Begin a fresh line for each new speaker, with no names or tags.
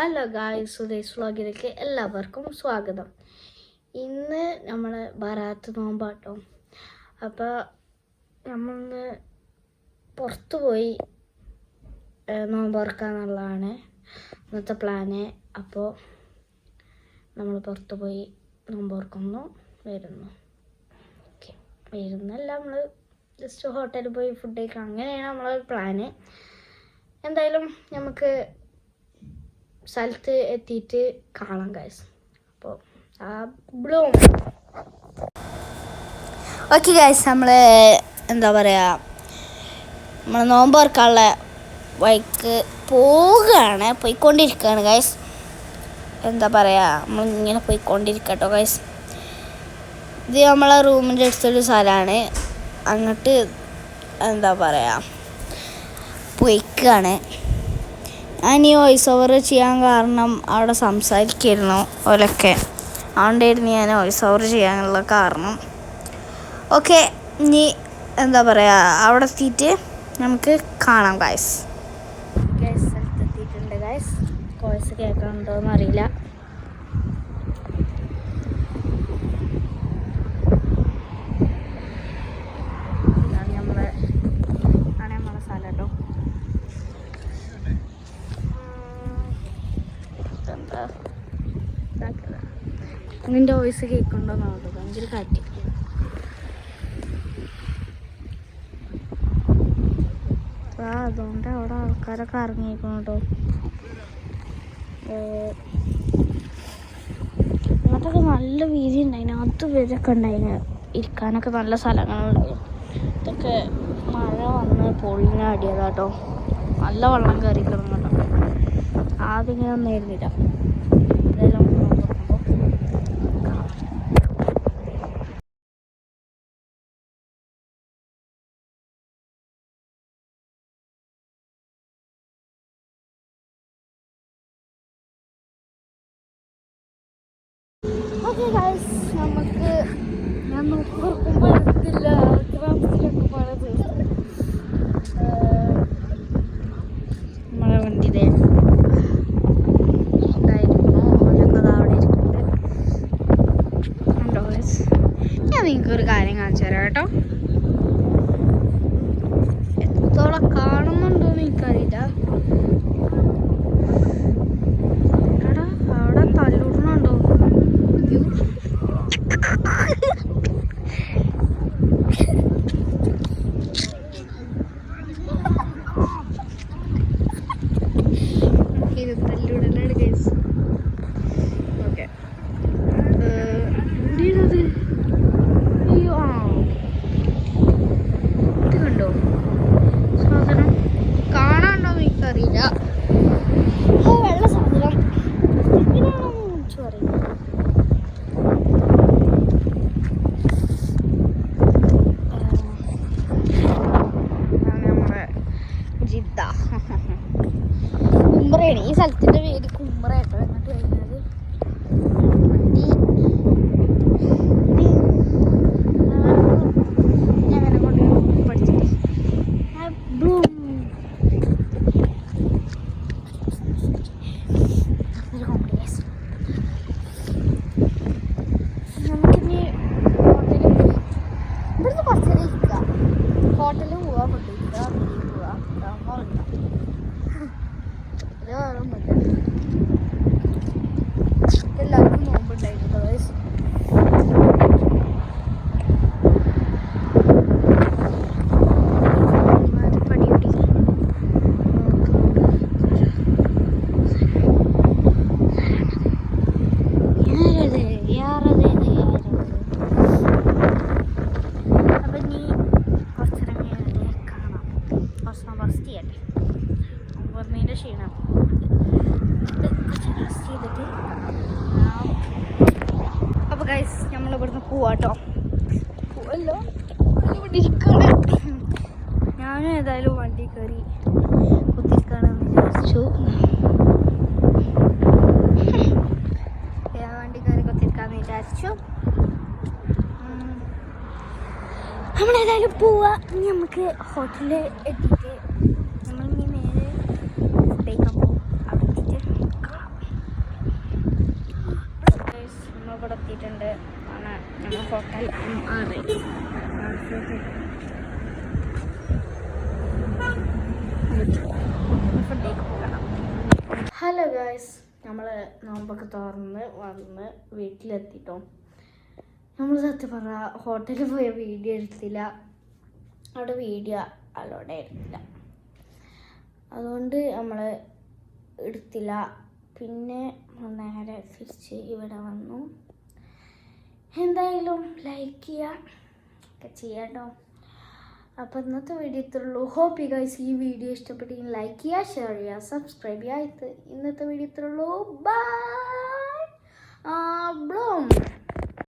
Hello guys, Suresh വ്ളോഗിലേക്ക് എല്ലാവർക്കും സ്വാഗതം. ഇന്ന് നമ്മൾ ബറാത്ത് നോമ്പാട്ടോ. അപ്പോൾ നമ്മളൊന്ന് പുറത്തു പോയി നോമ്പ് തുറക്കാന്നുള്ളതാണ് ഇന്നത്തെ പ്ലാന്. അപ്പോൾ നമ്മൾ പുറത്തു പോയി നോമ്പ് തുറക്കുന്നു, വരുന്നു. ഓക്കെ, വരുന്നല്ല, നമ്മൾ ജസ്റ്റ് ഹോട്ടലിൽ പോയി ഫുഡ് കഴിക്കാം, അങ്ങനെയാണ് നമ്മളെ പ്ലാന്. എന്തായാലും നമുക്ക് സ്ഥലത്ത് എത്തിയിട്ട് കാണാം ഗൈസ്. അപ്പോൾ ഓക്കെ ഗൈസ്, നമ്മൾ എന്താ പറയുക, നമ്മൾ നോമ്പ് തുറക്കാനുള്ള വഴിക്ക് പോയിക്കൊണ്ടിരിക്കുകയാണ് ഗൈസ്. എന്താ പറയുക, നമ്മളിങ്ങനെ പോയിക്കൊണ്ടിരിക്കട്ടോ ഗൈസ്. ഇത് നമ്മളെ റൂമിൻ്റെ അടുത്തൊരു സ്ഥലമാണ്. അങ്ങോട്ട് എന്താ പറയുക, പോയിക്കാണ്. ഞാൻ ഈ വോയിസ് ഓവർ ചെയ്യാൻ കാരണം അവിടെ സംസാരിക്കായിരുന്നു ഓലൊക്കെ, അതുകൊണ്ടായിരുന്നു ഞാൻ വോയിസ് ഓവർ ചെയ്യാനുള്ള കാരണം. ഓക്കെ, ഇനി എന്താ പറയുക, അവിടെ എത്തിയിട്ട് നമുക്ക് കാണാം ഗൈസ്. സ്ഥലത്തെത്തിയിട്ടുണ്ട് ഗൈസ്. വോയിസ് കേൾക്കണുണ്ടോയെന്ന് അറിയില്ല. നമ്മളെ സ്ഥലം കേട്ടോ. നിന്റെ വോയിസ് കേൾക്കണ്ടോ നോക്കുക, ഭയങ്കര കാറ്റ്. അതുകൊണ്ട് അവിടെ ആൾക്കാരൊക്കെ ഇറങ്ങിയിരിക്കണം കേട്ടോ. അങ്ങനത്തൊക്കെ നല്ല വീതി ഉണ്ടായിന്, അത് വരൊക്കെ ഉണ്ടായിന്, ഇരിക്കാനൊക്കെ നല്ല സ്ഥലങ്ങളുണ്ടായി. ഇതൊക്കെ മഴ വന്ന് പൊളിഞ്ഞാടിയതാട്ടോ. നല്ല വെള്ളം കയറി കിടന്നോ. ആദ്യം ഇങ്ങനെ ഒന്നായിരുന്നില്ല. ഇതെല്ലാം ഓക്കെ ഗൈസ്, നമുക്ക് ഞാൻ നോക്കുമ്പോൾ എടുത്തില്ല ക്രാഫ്റ്റിലൊക്കെ പല ദിവസം നമ്മളെ വണ്ടിയിലെ ഉണ്ടായിരുന്നു. അവരൊക്കെ അവിടെ ഇരിക്കുന്നുണ്ട്. ഉണ്ടോ ഗൈസ്, ഞാൻ നിങ്ങൾക്കൊരു കാര്യം കാണിച്ചു തരാം കേട്ടോ. എത്രത്തോളം കാണുന്നുണ്ടോയെന്ന് എനിക്കറിയില്ല. അവിടെ തല്ലുടണുണ്ടോ? ഇത് തല്ലുടനാണ് ഗൈസ്. ഓക്കെ, എന്ത് അയ്യോ, ഇത് കണ്ടോ സാധനം? കാണാണ്ടോ എനിക്കറിയില്ല. വെള്ള സാധനം എങ്ങനെയാണെന്ന് എനിക്ക് അറിയില്ല. ജിദ്ദ കുമ്പറയാണ് ഈ സ്ഥലത്തിൻ്റെ പേര്, കുമ്പറയാട്ടോ. എന്നിട്ട് കഴിഞ്ഞത് വണ്ടി അങ്ങനെ കൊണ്ട് പഠിച്ചിട്ട് നമുക്കിനി ഹോട്ടലിൽ പോയി ഇവിടുന്ന് കുറച്ച് നേരം ഇരിക്കുക. ഹോട്ടലിൽ പോവാൻ കൊണ്ടിരിക്കുക, പോവാ എല്ലാവർക്കും നോമ്പുണ്ടായിരുന്നു ഗൈസ്. അപ്പൊ നീ കുറച്ചിറങ്ങിയാലേ കാണാം. കുറച്ച് റെസ്റ്റ് ചെയ്യട്ടെ, പറഞ്ഞതിൻ്റെ ക്ഷീണം റെസ്റ്റ് ചെയ്തിട്ട്. അപ്പോൾ ഗൈസ്, നമ്മളിവിടുന്ന് പോവാട്ടോ. പോവല്ലോ, ഇവിടെ ഇരിക്കണേ. ഞാനും ഏതായാലും വണ്ടി കയറി കുത്തിരിക്കാണെന്ന് വിചാരിച്ചു. വണ്ടി കയറി കുത്തിരിക്കാന്ന് വിചാരിച്ചു. നമ്മളേതായാലും പോവാ. ഇനി നമുക്ക് ഹോട്ടലിൽ എത്തിയിട്ട് നമ്മളിനി നേരെ ഫുഡ് കഴിക്കാൻ പോകും. അവിടെ എത്തിയിട്ട് കാണാം. ഹോട്ടൽ ഹലോ ഗായ്സ്, നമ്മൾ നോമ്പൊക്കെ തുറന്ന് വന്ന് വീട്ടിലെത്തിട്ടോ. നമ്മൾ സത്യം പറഞ്ഞ ഹോട്ടലിൽ പോയ വീഡിയോ എടുത്തില്ല, അവിടെ വീഡിയോ അലോഡ് ആയിരുന്നില്ല, അതുകൊണ്ട് നമ്മൾ എടുത്തില്ല. പിന്നെ നേരെ തിരിച്ച് ഇവിടെ വന്നു. എന്തായാലും ലൈക്ക് ചെയ്യുക ചെയ്യാട്ടോ. അപ്പോൾ ഇന്നത്തെ വീഡിയോ ഇത്രയുള്ളൂ. ഹോപ്പ് യു ഗൈസ് ഈ വീഡിയോ ഇഷ്ടപ്പെട്ടെങ്കിൽ ലൈക്ക് ചെയ്യുക, ഷെയർ ചെയ്യുക, സബ്സ്ക്രൈബ് ചെയ്യുക. ഇന്നത്തെ വീഡിയോ ഇത്രയുള്ളൂ. ബൈ. ബ്ലോം.